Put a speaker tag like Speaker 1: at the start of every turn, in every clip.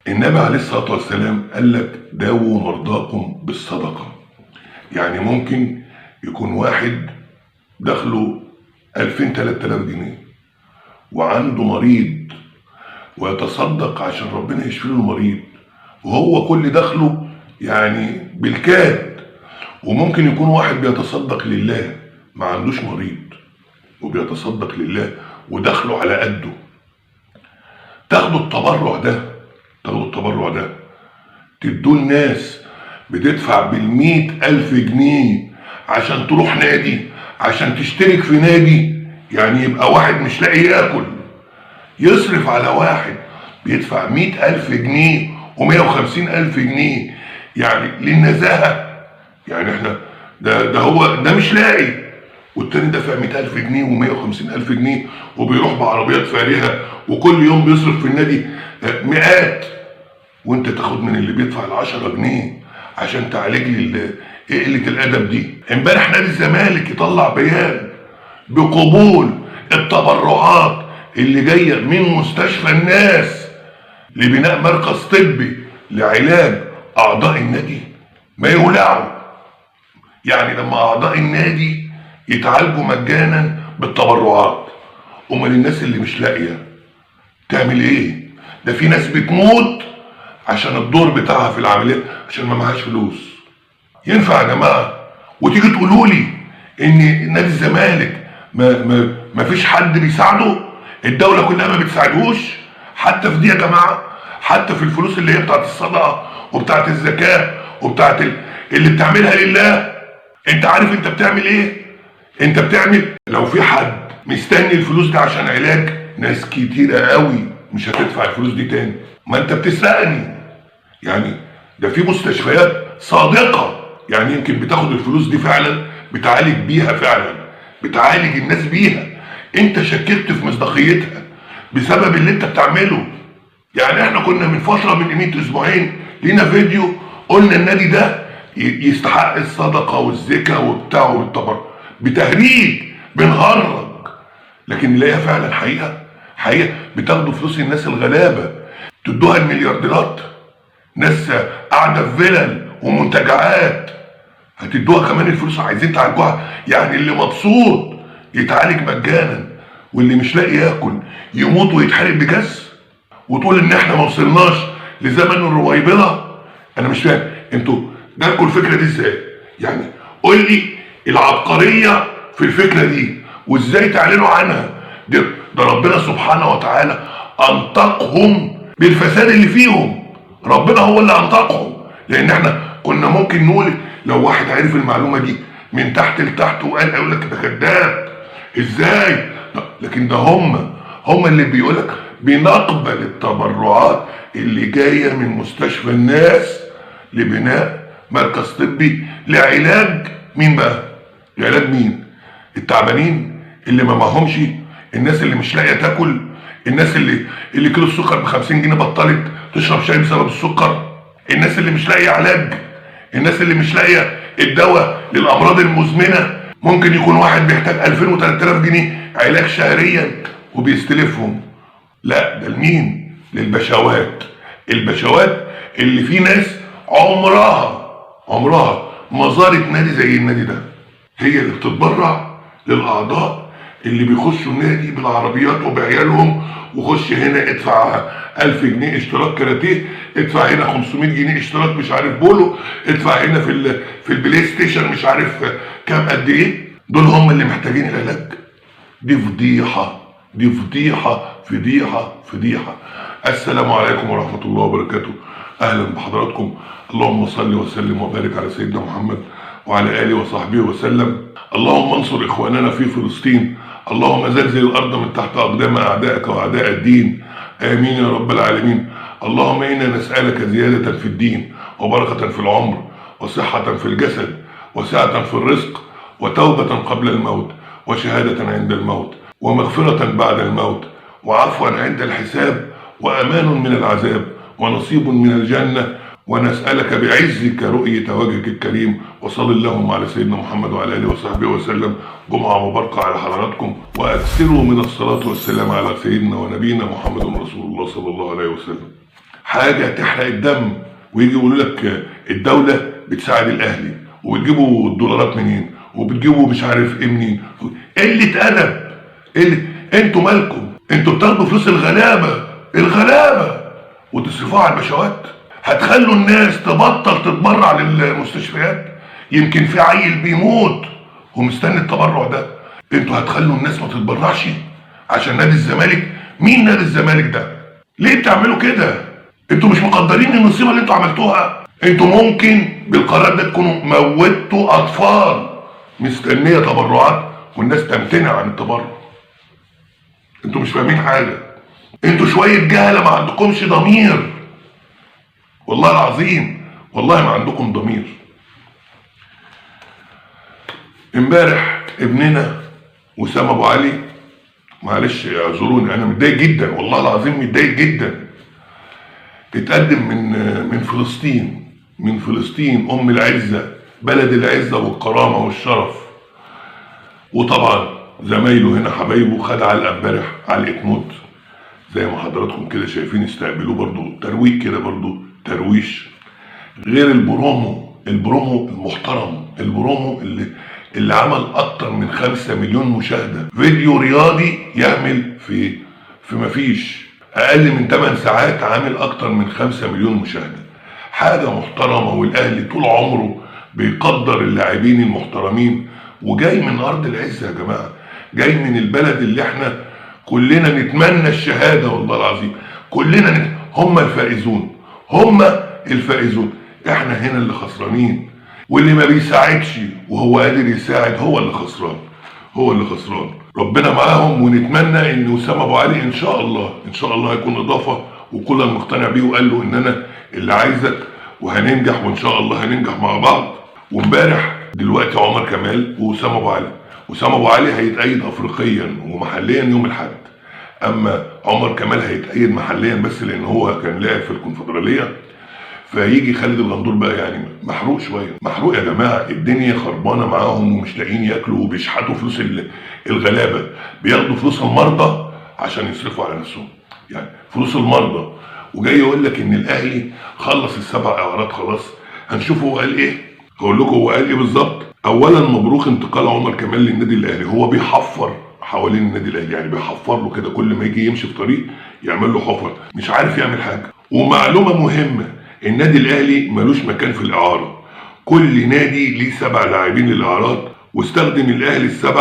Speaker 1: النبي عليه الصلاة والسلام قال لك داووا مرضاكم بالصدقة. يعني ممكن يكون واحد دخله 2000 3000 جنيه وعنده مريض ويتصدق عشان ربنا يشفي له المريض، وهو كل دخله يعني بالكاد. وممكن يكون واحد بيتصدق لله ما عندوش مريض وبيتصدق لله ودخله على قده. تاخدوا التبرع ده تدوه الناس بتدفع بال100,000 جنيه عشان تروح نادي، عشان تشترك في نادي. يعني يبقى واحد مش لاقي ياكل يصرف على واحد بيدفع 100,000 جنيه و150,000 جنيه، يعني للنزاهة. يعني احنا ده هو ده مش لاقي، والتاني دافع 100,000 جنيه و150,000 جنيه وبيروح بعربيات فارهة وكل يوم بيصرف في النادي مئات، وانت تاخد من اللي بيدفع ال10 جنيه عشان تعالج لي قلة الأدب دي. امبارح نادي الزمالك يطلع بيان بقبول التبرعات اللي جاية من مستشفى الناس لبناء مركز طبي لعلاج أعضاء النادي. ما يولعوا يعني لما أعضاء النادي يتعالجوا مجانا بالتبرعات، امال الناس اللي مش لاقيه تعمل ايه؟ ده في ناس بتموت عشان الدور بتاعها في العمليات عشان ما معهاش فلوس. ينفع يا جماعه؟ وتيجي تقولوا لي ان نادي الزمالك ما فيش حد بيساعده؟ الدوله كلها ما بتساعدهوش حتى في دي يا جماعه، حتى في الفلوس اللي هي بتاعت الصدقه وبتاعت الزكاه وبتاعت اللي بتعملها لله. انت عارف انت بتعمل ايه؟ انت بتعمل لو في حد مستني الفلوس دي عشان علاج، ناس كتيرة قوي مش هتدفع الفلوس دي تاني. ما انت بتسرقني. يعني ده في مستشفيات صادقة، يعني يمكن بتاخد الفلوس دي فعلا بتعالج بيها، فعلا بتعالج الناس بيها. انت شككت في مصداقيتها بسبب اللي انت بتعمله. يعني احنا كنا من فترة من قيمة اسبوعين لينا فيديو قلنا النادي ده يستحق الصدقة والزكاة وبتاعه والتبرع بتهريج بنهرج، لكن نلاقيها فعلا حقيقة بتاخدوا فلوس الناس الغلابة تدوها المليارديرات، ناس قاعدة في فيلل ومنتجعات هتدوها كمان الفلوس عايزين تعالجوها. يعني اللي مبسوط يتعالج مجانا واللي مش لاقي ياكل يموت ويتحرق بجاز، وتقول ان احنا ما وصلناش لزمن الرويبضة. انا مش فاهم انتوا جالكوا الفكرة دي ازاي؟ يعني قول لي العبقرية في الفكرة دي وازاي تعلنوا عنها. ده ربنا سبحانه وتعالى انطقهم بالفساد اللي فيهم، ربنا هو اللي انطقهم. لان احنا كنا ممكن نقول لو واحد عرف المعلومة دي من تحت لتحت وقال يقول لك ده كذاب ازاي، لكن ده هم اللي بيقول لك بنقبل التبرعات اللي جاية من مستشفى الناس لبناء مركز طبي لعلاج مين بقى؟ لعلاج مين؟ التعبانين اللي ما معهمش، الناس اللي مش لاقيه تاكل، الناس اللي كيلو السكر ب50 جنيه بطلت تشرب شاي بسبب السكر، الناس اللي مش لاقيه علاج، الناس اللي مش لاقيه الدواء للامراض المزمنه. ممكن يكون واحد بيحتاج 2000 و3000 جنيه علاج شهريا وبيستلفهم. لا ده لمين؟ للبشوات. البشوات اللي في ناس عمرها ما زارت نادي زي النادي ده، هي اللي بتتبرع للاعضاء اللي بيخشوا النادي بالعربيات وبعيالهم، وخش هنا ادفع 1000 جنيه اشتراك كاراتيه، ادفع هنا 500 جنيه اشتراك مش عارف بولو، ادفع هنا في البلاي ستيشن مش عارف كام قد ايه. دول هم اللي محتاجين العلاج. دي فضيحة. السلام عليكم ورحمة الله وبركاته. اهلا بحضراتكم. اللهم صل وسلم وبارك على سيدنا محمد وعلى آله وصحبه وسلم. اللهم انصر إخواننا في فلسطين، اللهم زلزل الأرض من تحت أقدام أعدائك وأعداء الدين، آمين يا رب العالمين. اللهم إنا نسألك زيادة في الدين وبركة في العمر وصحة في الجسد وسعة في الرزق وتوبة قبل الموت وشهادة عند الموت ومغفرة بعد الموت وعفوا عند الحساب وأمان من العذاب ونصيب من الجنة، ونسألك بعزك رؤية وجهك الكريم. وصل اللهم على سيدنا محمد وعلى آله وصحبه وسلم. جمعة مباركة على حضراتكم، وأكثروا من الصلاة والسلام على سيدنا ونبينا محمد رسول الله صلى الله عليه وسلم. حاجه تحرق الدم، ويجي يقولوا لك الدوله بتساعد الاهلي، وبتجيبوا الدولارات منين، وبتجيبوا مش عارف ايه منين. قله ادب. انتوا مالكم؟ انتوا بتاخدوا فلوس الغلابه وتصرفوها على البشوات. هتخلوا الناس تبطل تتبرع للمستشفيات؟ يمكن في عيل بيموت ومستني التبرع ده. انتوا هتخلوا الناس ما تتبرعش عشان نادي الزمالك؟ مين نادي الزمالك ده؟ ليه بتعملوا كده؟ انتوا مش مقدرين المصيبه اللي انتوا عملتوها؟ انتوا ممكن بالقرار ده تكونوا موتوا اطفال مستنيه تبرعات والناس تمتنع عن التبرع. انتوا مش فاهمين حاجه. انتوا شويه جهله ما عندكمش ضمير. والله العظيم والله ما عندكم ضمير. امبارح ابننا وسام ابو علي، معلش اعذروني انا متضايق جدا، والله العظيم متضايق جدا، اتقدم من فلسطين ام العزه، بلد العزه والكرامه والشرف. وطبعا زمايله هنا حبايبه خد علقه امبارح، علقه موت زي ما حضراتكم كده شايفين، استقبلوه برضو ترويق كده، برضو ترويش. غير البرومو المحترم، البرومو اللي عمل اكتر من 5 مليون مشاهده، فيديو رياضي يعمل في مفيش اقل من 8 ساعات عامل اكتر من 5 مليون مشاهده. حاجه محترمه، والاهلي طول عمره بيقدر اللاعبين المحترمين، وجاي من ارض العزه يا جماعه، جاي من البلد اللي احنا كلنا نتمنى الشهاده، والله العظيم كلنا هم الفائزون، احنا هنا اللي خسرانين. واللي ما بيساعدش وهو قادر يساعد هو اللي خسران. ربنا معاهم، ونتمنى ان وسام ابو علي ان شاء الله يكون اضافه، وكل مقتنع بيه، وقال له ان انا اللي عايزك وهننجح، وان شاء الله هننجح مع بعض. وامبارح دلوقتي عمر كمال ووسام ابو علي هيتأيد افريقيا ومحليا يوم الاحد، اما عمر كمال هيتأيد محليا بس لان هو كان لاعب في الكونفدراليه. فيجي خالد الغندور بقى يعني محروق شويه. محروق يا جماعه، الدنيا خربانه معاهم ومش لاقيين ياكلوا، وبيشحتوا فلوس الغلابه، بياخدوا فلوس المرضى عشان يصرفوا على نفسهم، يعني فلوس المرضى. وجاي يقول لك ان الاهلي خلص ال7 اعارات خلاص. هنشوفه هو قال ايه، هقول لكم هو قال ايه بالظبط. اولا مبروك انتقال عمر كمال للنادي الاهلي. هو بيحفر حوالين النادي الاهلي، يعني بيحفر له كده، كل ما يجي يمشي في طريق يعمل له حفر، مش عارف يعمل حاجه. ومعلومه مهمه، النادي الاهلي ملوش مكان في الاعاره، كل نادي ليه 7 لاعبين للاعارات، واستخدم الاهلي ال7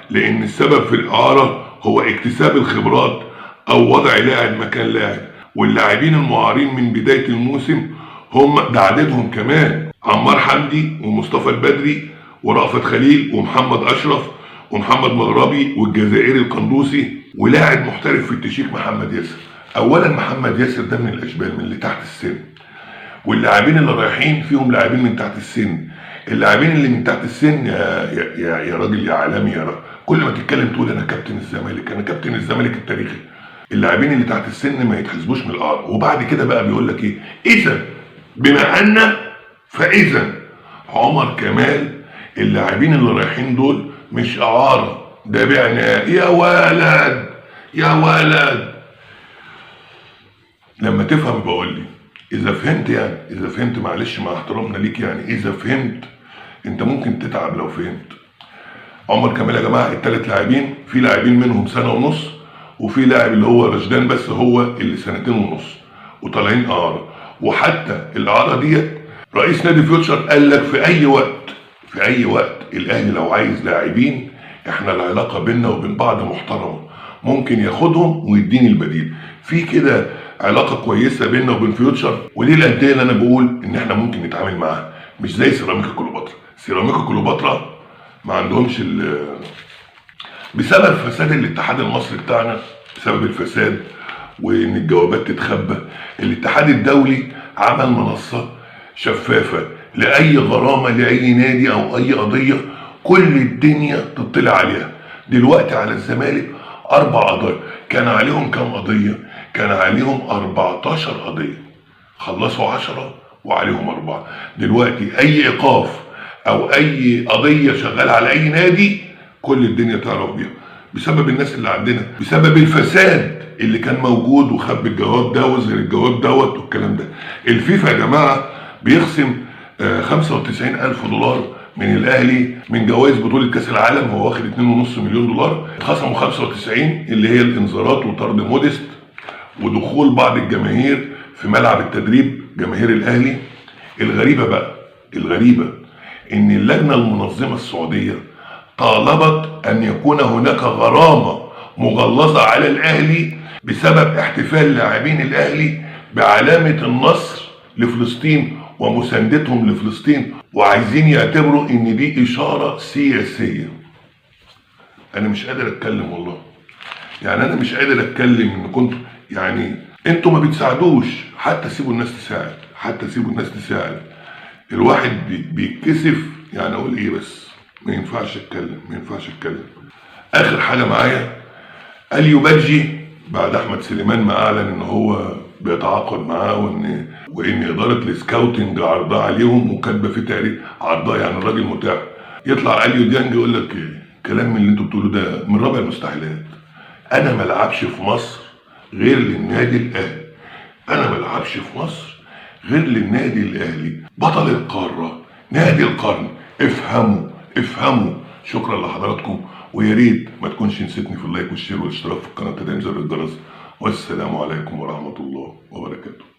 Speaker 1: لان السبب في الاعاره هو اكتساب الخبرات او وضع لاعب مكان لاعب. واللاعبين المعارين من بدايه الموسم هم ده عددهم كمان عمار حمدي ومصطفى البدري ورأفت خليل ومحمد اشرف ومحمد مغربي والجزائري القندوسي ولاعب محترف في التشيك محمد ياسر. اولا محمد ياسر ده من الاشبال، من اللي تحت السن، واللاعبين اللي رايحين فيهم لاعبين من تحت السن. اللاعبين اللي من تحت السن يا راجل يا عالمي يا راجل، كل ما تتكلم تقول انا كابتن الزمالك التاريخي. اللاعبين اللي تحت السن ما يتحسبوش من الاعاره. وبعد كده بقى بيقول لك ايه، اذا بما ان فاذا عمر كمال اللاعبين اللي رايحين دول مش اعاره، ده بعناه. يا ولد لما تفهم بقول لي، اذا فهمت معلش مع احترامنا ليك، يعني اذا فهمت انت ممكن تتعب لو فهمت. عمر كمال يا جماعه ال3 لاعبين، في لاعبين منهم 1.5 سنة، وفي لاعب اللي هو رشدان بس هو اللي 2.5 سنين وطالعين اعاره. وحتى الاعاره ديت رئيس نادي فيوتشر قال لك في اي وقت الاهلي لو عايز لاعبين، احنا العلاقه بيننا وبين بعض محترمه، ممكن ياخدهم ويديني البديل. في كده علاقه كويسه بيننا وبين فيوتشر، ودي الانديه اللي انا بقول ان احنا ممكن نتعامل معاها، مش زي سيراميكا كليوباترا ما عندهمش بسبب فساد الاتحاد المصري بتاعنا، بسبب الفساد وان الجوابات تتخبى. الاتحاد الدولي عمل منصه شفافه لاي غرامه لاي نادي او اي قضيه، كل الدنيا تطلع عليها. دلوقتي على الزمالك 4 قضايا، كان عليهم كام قضيه؟ كان عليهم 14 قضيه، خلصوا 10 وعليهم 4. دلوقتي اي ايقاف او اي قضيه شغاله على اي نادي كل الدنيا تعرف بيها. بسبب الناس اللي عندنا، بسبب الفساد اللي كان موجود وخب الجواب ده وزر الجواب دوت والكلام ده. الفيفا يا جماعه بيخصم 95,000 دولار من الاهلي من جوائز بطوله كاس العالم، هو واخد 2.5 مليون دولار، اتخصموا 95 اللي هي الانذارات وطرد موديست ودخول بعض الجماهير في ملعب التدريب، جماهير الاهلي. الغريبه ان اللجنه المنظمه السعوديه طالبت ان يكون هناك غرامه مغلظه على الاهلي بسبب احتفال لاعبين الاهلي بعلامه النصر لفلسطين ومساندتهم لفلسطين، وعايزين يعتبروا ان دي اشاره سياسيه. انا مش قادر اتكلم والله، يعني انا مش قادر اتكلم ان كنت يعني انتوا ما بتساعدوش، حتى سيبوا الناس تساعد، الواحد بيتكسف يعني اقول ايه، بس ما ينفعش اتكلم. اخر حاجه معايا، اليو بادجي بعد احمد سليمان ما اعلن ان هو بيتعاقد معاه وان اداره السكاوتنج عرضها عليهم وكاتبه في تاريخ عرضها، يعني الراجل متاح، يطلع اليو ديانج يقول لك كلام من اللي انتوا بتقولوه ده من رابع المستحيلات. انا ما العبش في مصر غير للنادي الاهلي، بطل القاره، نادي القرن. افهموا. شكرا لحضراتكم، ويا ريت ما تكونش نسيتني في اللايك والشير والاشتراك في القناه وتدعيم زر الجرس. والسلام عليكم ورحمه الله وبركاته.